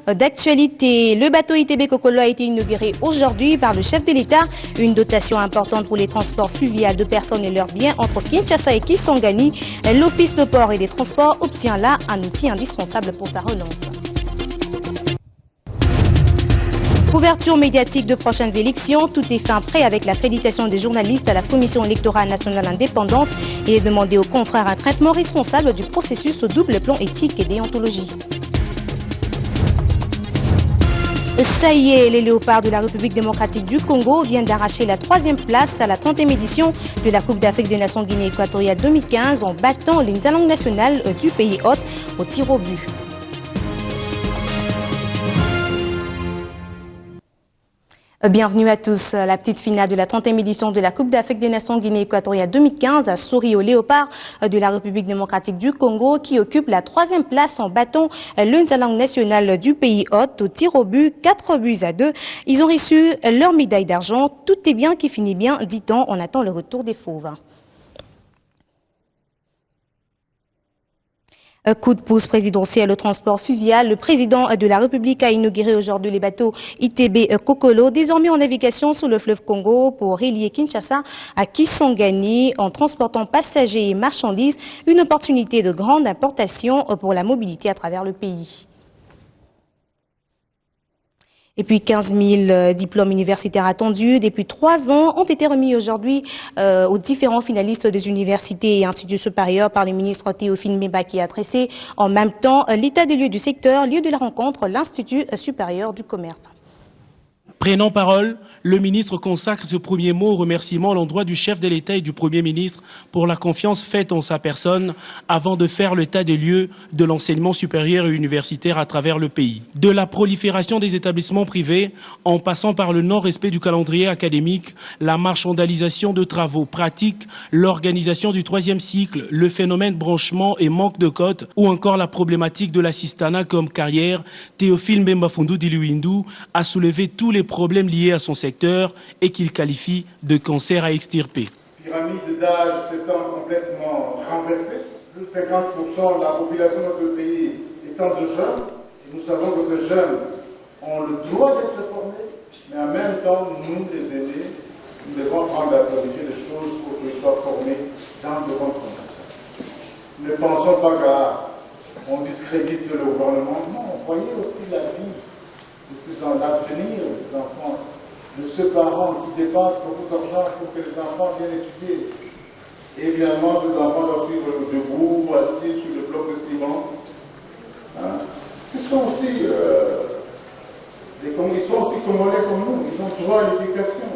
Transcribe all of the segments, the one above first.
d'actualité. Le bateau ITB Kokolo a été inauguré aujourd'hui par le chef de l'État. Une dotation importante pour les transports fluviaux de personnes et leurs biens entre Kinshasa et Kisangani. L'Office de port et des transports obtient là un outil indispensable pour sa relance. Couverture médiatique de prochaines élections. Tout est fin prêt avec l'accréditation des journalistes à la Commission électorale nationale indépendante. Il est demandé aux confrères un traitement responsable du processus au double plan éthique et déontologie. Ça y est, les léopards de la République démocratique du Congo viennent d'arracher la 3e place à la 30e édition de la Coupe d'Afrique des Nations Guinée équatoriale 2015 en battant les langues nationales du pays hôte au tir au but. Bienvenue à tous. La petite finale de la 30e édition de la Coupe d'Afrique des Nations Guinée équatoriale 2015 a souri aux léopards de la République démocratique du Congo qui occupe la 3e place en battant langue nationale du pays hôte au tir au but 4-2. Ils ont reçu leur médaille d'argent. Tout est bien qui finit bien, dit-on. On attend le retour des fauves. Coup de pouce présidentiel au transport fluvial. Le président de la République a inauguré aujourd'hui les bateaux ITB Kokolo, désormais en navigation sur le fleuve Congo pour relier Kinshasa à Kisangani en transportant passagers et marchandises. Une opportunité de grande importation pour la mobilité à travers le pays. Et puis 15 000 diplômes universitaires attendus depuis 3 ans ont été remis aujourd'hui aux différents finalistes des universités et instituts supérieurs par le ministre Théophile Mbemba qui a adressé en même temps l'état des lieux du secteur, lieu de la rencontre, l'Institut supérieur du commerce. Prenant parole, le ministre consacre ce premier mot au remerciement à l'endroit du chef de l'État et du Premier ministre pour la confiance faite en sa personne avant de faire l'état des lieux de l'enseignement supérieur et universitaire à travers le pays. De la prolifération des établissements privés, en passant par le non-respect du calendrier académique, la marchandisation de travaux pratiques, l'organisation du 3e cycle, le phénomène branchement et manque de cotes ou encore la problématique de l'assistanat comme carrière, Théophile Mbemba Fundu Diluindu a soulevé tous les problèmes liés à son secteur et qu'il qualifie de cancer à extirper. Pyramide d'âge s'étant complètement renversée, plus de 50% de la population de notre pays étant de jeunes, et nous savons que ces jeunes ont le droit d'être formés, mais en même temps, nous, les aînés, nous devons prendre à clarifier les choses pour qu'ils soient formés dans de bonnes conditions. Ne pensons pas qu'on discrédite le gouvernement, non, voyez aussi la vie de l'avenir de ces enfants, de ces parents qui dépensent beaucoup d'argent pour que les enfants viennent étudier. Et évidemment, ces enfants doivent suivre debout ou assis sur le bloc de ciment. Ce sont aussi ils sont aussi congolais comme nous, ils ont droit à l'éducation.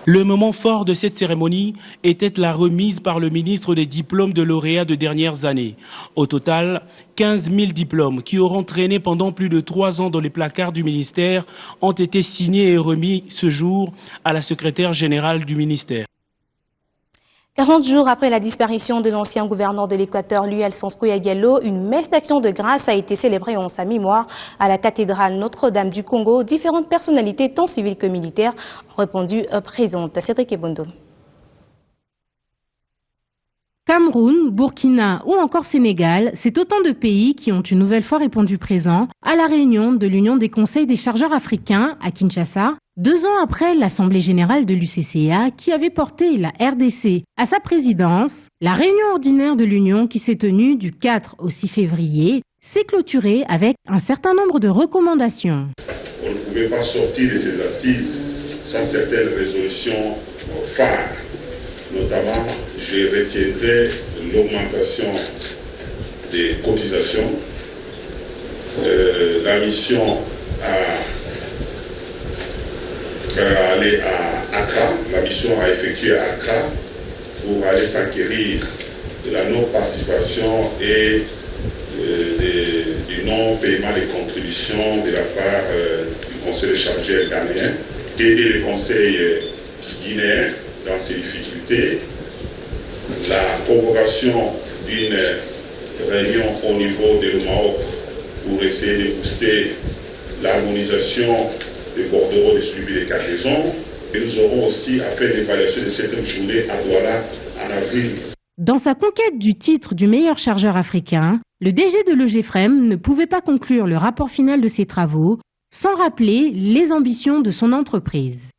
Le moment fort de cette cérémonie était la remise par le ministre des diplômes de lauréats de dernières années. Au total, 15 000 diplômes qui auront traîné pendant plus de 3 ans dans les placards du ministère ont été signés et remis ce jour à la secrétaire générale du ministère. 40 jours après la disparition de l'ancien gouverneur de l'Équateur, Louis Alphonse Koya Diallo, une messe d'action de grâce a été célébrée en sa mémoire à la cathédrale Notre-Dame du Congo. Différentes personnalités, tant civiles que militaires, ont répondu présentes. Cédric Ebondo. Cameroun, Burkina ou encore Sénégal, c'est autant de pays qui ont une nouvelle fois répondu présent à la réunion de l'Union des conseils des chargeurs africains à Kinshasa, 2 ans après l'Assemblée générale de l'UCCA qui avait porté la RDC à sa présidence. La réunion ordinaire de l'Union qui s'est tenue du 4 au 6 février s'est clôturée avec un certain nombre de recommandations. On ne pouvait pas sortir de ces assises sans certaines résolutions phares. Notamment, je retiendrai l'augmentation des cotisations, la mission à aller à Accra, la mission à effectuer à Accra pour aller s'acquérir de la non-participation et du non-paiement des contributions de la part du Conseil des chargeurs ghanéen, d'aider le Conseil guinéen dans ses difficultés, la convocation d'une réunion au niveau de l'Omaok pour essayer de booster l'harmonisation des bordereaux de suivi des cargaisons. Et nous aurons aussi à faire l'évaluation de cette journée à Douala en avril. Dans sa conquête du titre du meilleur chargeur africain, Le DG de l'EGFREM ne pouvait pas conclure le rapport final de ses travaux sans rappeler les ambitions de son entreprise.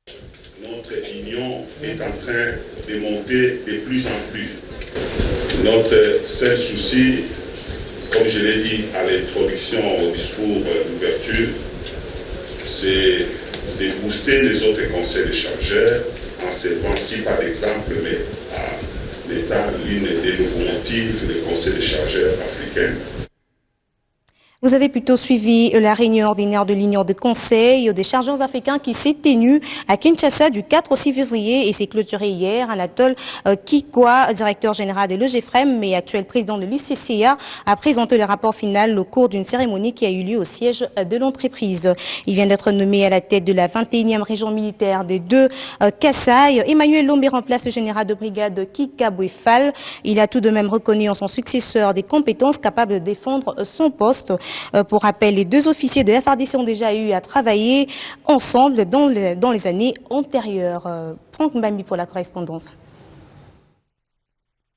Notre union est en train de monter de plus en plus. Notre seul souci, comme je l'ai dit à l'introduction au discours d'ouverture, c'est de booster les autres conseils de chargeurs en servant, si par exemple, mais à l'État, l'une des locomotives des conseils de chargeurs africains. Vous avez plutôt suivi la réunion ordinaire de l'Union de conseil des chargeurs africains qui s'est tenue à Kinshasa du 4 au 6 février et s'est clôturée hier. Anatole Kikwa, directeur général de l'EGFREM et actuel président de l'UCCA, a présenté le rapport final au cours d'une cérémonie qui a eu lieu au siège de l'entreprise. Il vient d'être nommé à la tête de la 21e région militaire des deux Kasaï. Emmanuel Lombe remplace le général de brigade Kika Bouefal. Il a tout de même reconnu en son successeur des compétences capables de défendre son poste. Pour rappel, les deux officiers de FARDC ont déjà eu à travailler ensemble dans les années antérieures. Franck Mbambi pour la correspondance.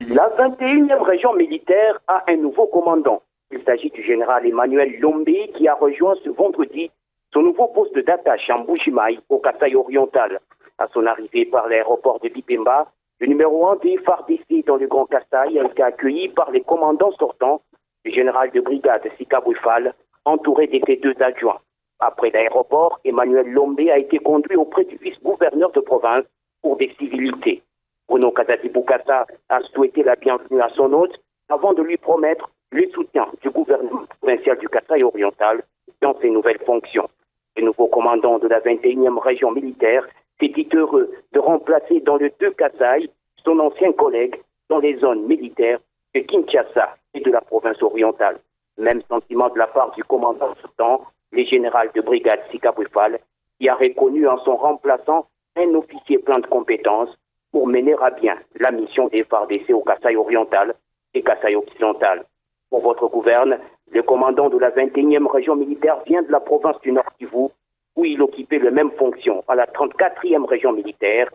La 21e région militaire a un nouveau commandant. Il s'agit du général Emmanuel Lombe qui a rejoint ce vendredi son nouveau poste d'attache en Mbuji-Mayi au Kasaï oriental. À son arrivée par l'aéroport de Bipemba, le numéro 1 des FARDC dans le Grand Kasaï a été accueilli par les commandants sortants, le général de brigade Kika Bouefal, entouré de ses deux adjoints. Après l'aéroport, Emmanuel Lombe a été conduit auprès du vice-gouverneur de province pour des civilités. Bruno Kazadi-Boukassa a souhaité la bienvenue à son hôte avant de lui promettre le soutien du gouvernement provincial du Kasaï oriental dans ses nouvelles fonctions. Le nouveau commandant de la 21e région militaire s'est dit heureux de remplacer dans le 2 Kasaï son ancien collègue dans les zones militaires de Kinshasa et de la province orientale. Même sentiment de la part du commandant sortant, le général de brigade Kika Bouefal, qui a reconnu en son remplaçant un officier plein de compétences pour mener à bien la mission des FARDC au Kasaï oriental et Kasaï occidental. Pour votre gouverne, le commandant de la 21e région militaire vient de la province du Nord Kivu, où il occupait les mêmes fonctions à la 34e région militaire.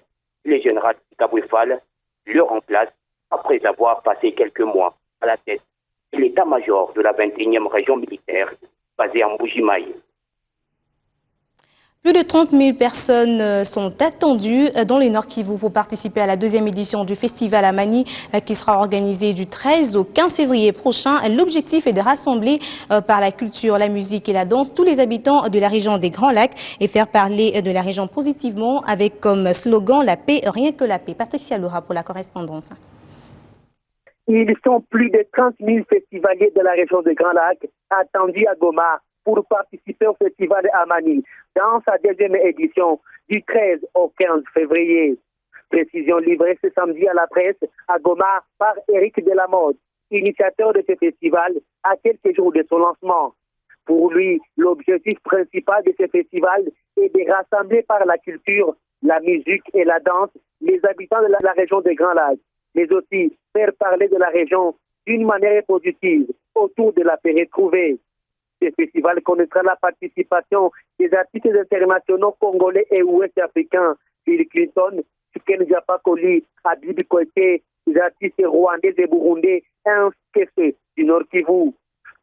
Le général Kika Bouefal le remplace après avoir passé quelques mois à la tête de l'état-major de la 21e région militaire basée en Mbuji-Mayi. Plus de 30 000 personnes sont attendues dans les Nord Kivu pour participer à la deuxième édition du festival à Mani qui sera organisé du 13 au 15 février prochain. L'objectif est de rassembler par la culture, la musique et la danse tous les habitants de la région des Grands Lacs et faire parler de la région positivement avec comme slogan la paix, rien que la paix. Patricia Loura pour la correspondance. Ils sont plus de 30 000 festivaliers de la région des Grands Lacs attendus à Goma pour participer au festival à Mani dans sa deuxième édition du 13 au 15 février. Précision livrée ce samedi à la presse à Goma par Éric Delamotte, initiateur de ce festival à quelques jours de son lancement. Pour lui, l'objectif principal de ce festival est de rassembler par la culture, la musique et la danse les habitants de la région des Grands Lacs, mais aussi faire parler de la région d'une manière positive autour de la paix retrouvée. Ce festival connaîtra la participation des artistes internationaux congolais et ouest-africains, Bill Clinton, Tiken Japakoli, Habib Koité, des artistes rwandais et burundais, ainsi que ceux du Nord Kivu.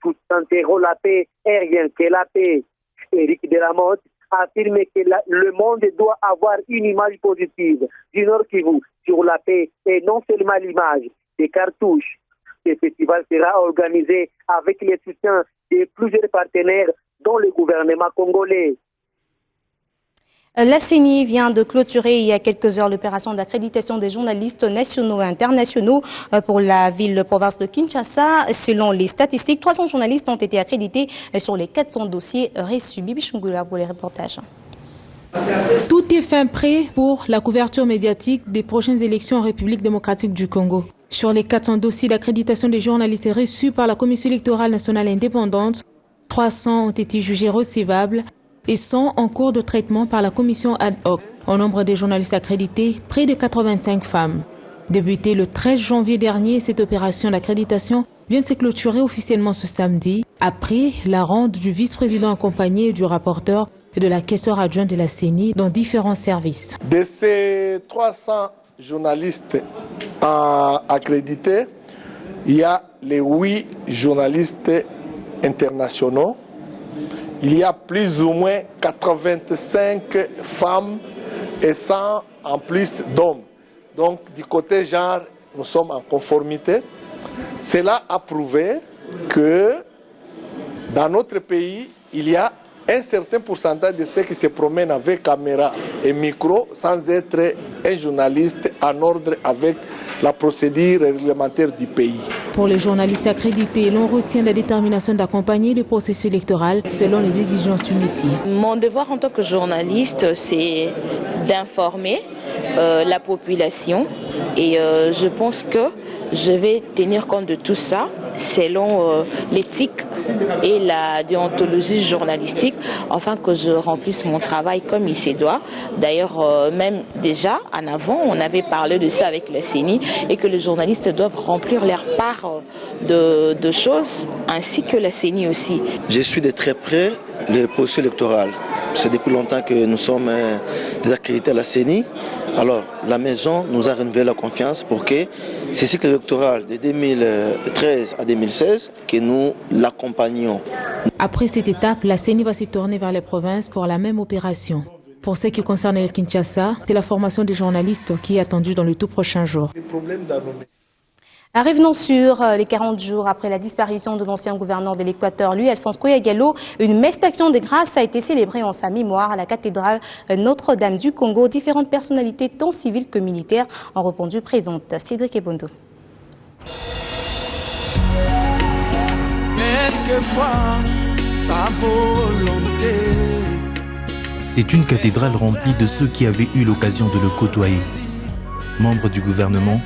Tout enterrant la paix et rien que la paix. Éric Delamotte affirme que le monde doit avoir une image positive du Nord Kivu sur la paix et non seulement l'image des cartouches. Ce festival sera organisé avec le soutien de plusieurs partenaires, dont le gouvernement congolais. La CENI vient de clôturer il y a quelques heures l'opération d'accréditation des journalistes nationaux et internationaux pour la ville-province de Kinshasa. Selon les statistiques, 300 journalistes ont été accrédités sur les 400 dossiers reçus. Bibi Chungula pour les reportages. Tout est fin prêt pour la couverture médiatique des prochaines élections en République démocratique du Congo. Sur les 400 dossiers d'accréditation des journalistes reçus par la Commission électorale nationale indépendante, 300 ont été jugés recevables et sont en cours de traitement par la commission ad hoc. Au nombre des journalistes accrédités, près de 85 femmes. Débutée le 13 janvier dernier, cette opération d'accréditation vient de se clôturer officiellement ce samedi, après la ronde du vice-président accompagné du rapporteur et de la questeur adjointe de la CENI dans différents services. De ces 300 journalistes accrédités, il y a les 8 journalistes internationaux, il y a plus ou moins 85 femmes et 100 en plus d'hommes. Donc du côté genre, nous sommes en conformité. Cela a prouvé que dans notre pays, il y a un certain pourcentage de ceux qui se promènent avec caméra et micro sans être un journaliste en ordre avec la procédure réglementaire du pays. Pour les journalistes accrédités, l'on retient la détermination d'accompagner le processus électoral selon les exigences du métier. Mon devoir en tant que journaliste, c'est d'informer la population et je pense que je vais tenir compte de tout ça selon l'éthique et la déontologie journalistique afin que je remplisse mon travail comme il se doit. D'ailleurs, même déjà en avant, on avait parlé de ça avec la CENI et que les journalistes doivent remplir leur part de choses ainsi que la CENI aussi. Je suis de très près le processus électoral. C'est depuis longtemps que nous sommes désaccrédités à la CENI. Alors, la maison nous a renouvelé la confiance pour que ce cycle électoral de 2013 à 2016, que nous l'accompagnions. Après cette étape, la CENI va se tourner vers les provinces pour la même opération. Pour ce qui concerne le Kinshasa, c'est la formation des journalistes qui est attendue dans le tout prochain jour. Revenons sur les 40 jours après la disparition de l'ancien gouverneur de l'Équateur, lui, Alphonse Koya Diallo. Une messe d'action de grâce a été célébrée en sa mémoire à la cathédrale Notre-Dame du Congo. Différentes personnalités, tant civiles que militaires, ont répondu présentes. Cédric Ebondo. C'est une cathédrale remplie de ceux qui avaient eu l'occasion de le côtoyer. Membres du gouvernement,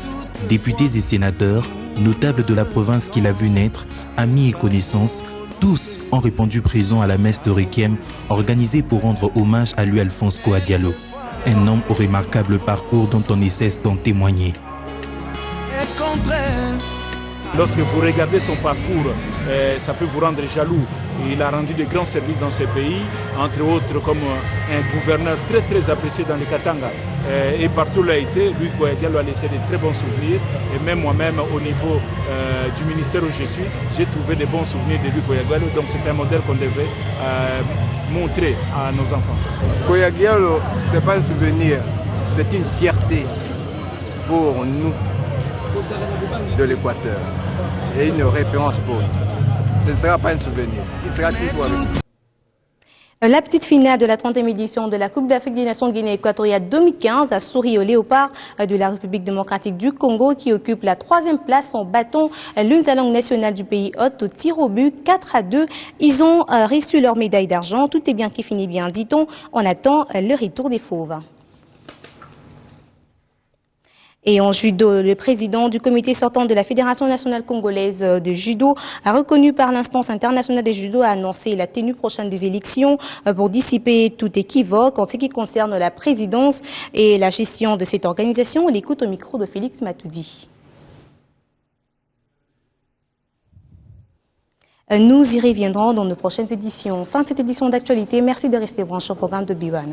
députés et sénateurs, notables de la province qu'il a vu naître, amis et connaissances, tous ont répondu présents à la messe de Requiem organisée pour rendre hommage à lui Alphonse Koya Diallo, un homme au remarquable parcours dont on ne cesse d'en témoigner. Lorsque vous regardez son parcours, ça peut vous rendre jaloux. Il a rendu de grands services dans ce pays, entre autres comme un gouverneur très apprécié dans le Katanga. Et partout où il a été, lui, Koya Diallo a laissé de très bons souvenirs. Et même moi-même, au niveau du ministère où je suis, j'ai trouvé de bons souvenirs de lui, Koya Diallo. Donc c'est un modèle qu'on devrait montrer à nos enfants. Koya Diallo, ce n'est pas un souvenir, c'est une fierté pour nous de l'Équateur et une référence pour nous. Ce ne sera pas un souvenir, il sera toujours avec nous. La petite finale de la 30e édition de la Coupe d'Afrique des Nations Guinée équatoriale 2015 a souri aux léopards de la République démocratique du Congo qui occupe la 3e place en battant l'une nationale du pays hôte au tir au but 4-2. Ils ont reçu leur médaille d'argent. Tout est bien qui finit bien, dit-on. On attend le retour des fauves. Et en judo, le président du comité sortant de la Fédération nationale congolaise de judo a reconnu par l'instance internationale de judo a annoncé la tenue prochaine des élections pour dissiper tout équivoque en ce qui concerne la présidence et la gestion de cette organisation. On l'écoute au micro de Félix Matoudi. Nous y reviendrons dans nos prochaines éditions. Fin de cette édition d'actualité. Merci de rester branché au programme de Biwan.